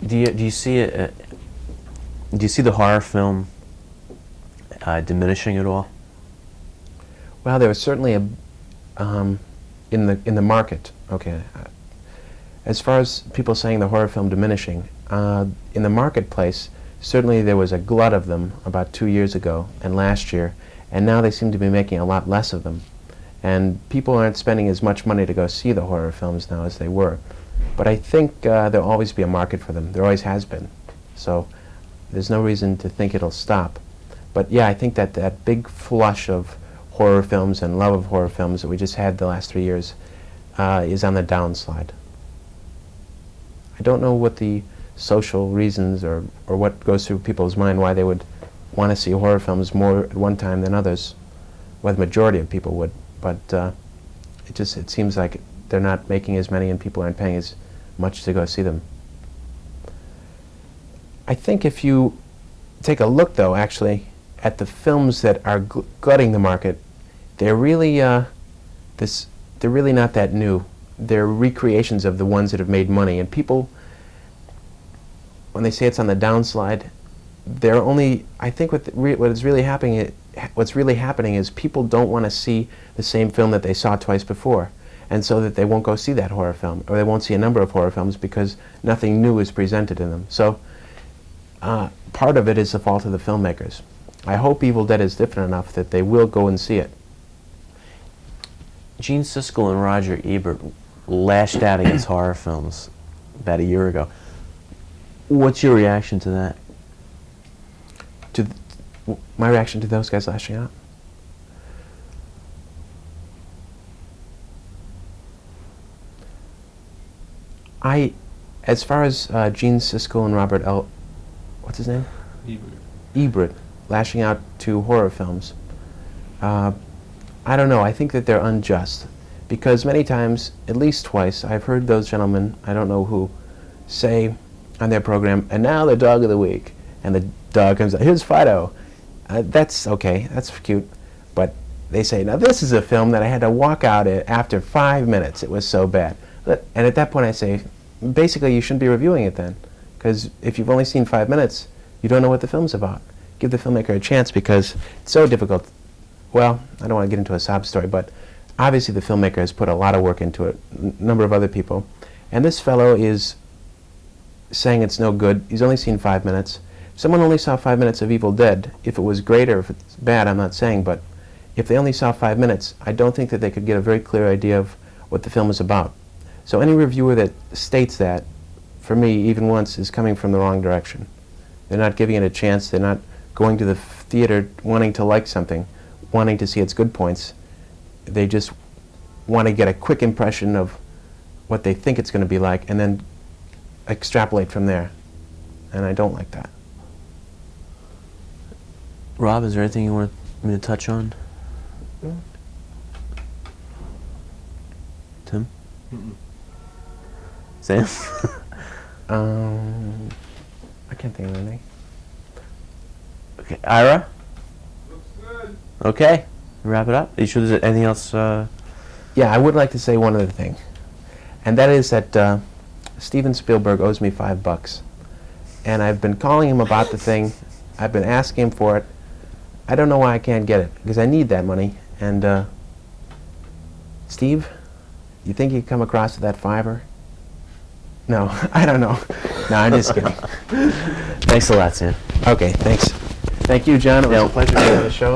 Do you see it? Do you see the horror film diminishing at all? Well, there was certainly a in the market. Okay, as far as people saying the horror film diminishing, in the marketplace, certainly there was a glut of them about 2 years ago and last year, and now they seem to be making a lot less of them. And people aren't spending as much money to go see the horror films now as they were. But I think there'll always be a market for them. There always has been. So there's no reason to think it'll stop. But yeah, I think that that big flush of horror films and love of horror films that we just had the last 3 years is on the downslide. I don't know what the social reasons or what goes through people's mind why they would want to see horror films more at one time than others, why the majority of people would. But it seems like they're not making as many and people aren't paying as much to go see them. I think if you take a look, though, actually, at the films that are glutting the market, they're really they're really not that new. They're recreations of the ones that have made money. And people, when they say it's on the downslide, they're only. I think what's really happening is people don't want to see the same film that they saw twice before, and so that they won't go see that horror film, or they won't see a number of horror films because nothing new is presented in them. So part of it is the fault of the filmmakers. I hope Evil Dead is different enough that they will go and see it. Gene Siskel and Roger Ebert lashed out against horror films about a year ago. What's your reaction to that? My reaction to those guys lashing out? As far as Gene Siskel and Robert what's his name? Ebert lashing out to horror films. I don't know. I think that they're unjust because many times, at least twice, I've heard those gentlemen, I don't know who, say on their program, and now the dog of the week, and the dog comes out, here's Fido. That's okay, that's cute, but they say, now this is a film that I had to walk out after 5 minutes, it was so bad. And at that point I say, basically you shouldn't be reviewing it then, because if you've only seen 5 minutes, you don't know what the film's about. Give the filmmaker a chance because it's so difficult. Well, I don't want to get into a sob story, but obviously the filmmaker has put a lot of work into it, a number of other people, and this fellow is saying it's no good. He's only seen 5 minutes. Someone only saw 5 minutes of Evil Dead. If it was great or if it's bad, I'm not saying, but if they only saw 5 minutes, I don't think that they could get a very clear idea of what the film is about. So any reviewer that states that, for me, even once, is coming from the wrong direction. They're not giving it a chance. They're not going to the theater wanting to like something, wanting to see its good points. They just want to get a quick impression of what they think it's going to be like and then extrapolate from there. And I don't like that. Rob, is there anything you want me to touch on? Yeah. Tim? Sam? I can't think of anything. Okay, Ira? Looks good. Okay, wrap it up. Are you sure there's anything else? Yeah, I would like to say one other thing, and that is that Steven Spielberg owes me $5, and I've been calling him about the thing. I've been asking him for it. I don't know why I can't get it because I need that money. And Steve, you think you'd come across to that $5? No, I don't know. No, I'm just kidding. Thanks a lot, Sam. Okay, thanks. Thank you, John. It was a pleasure to be on the show.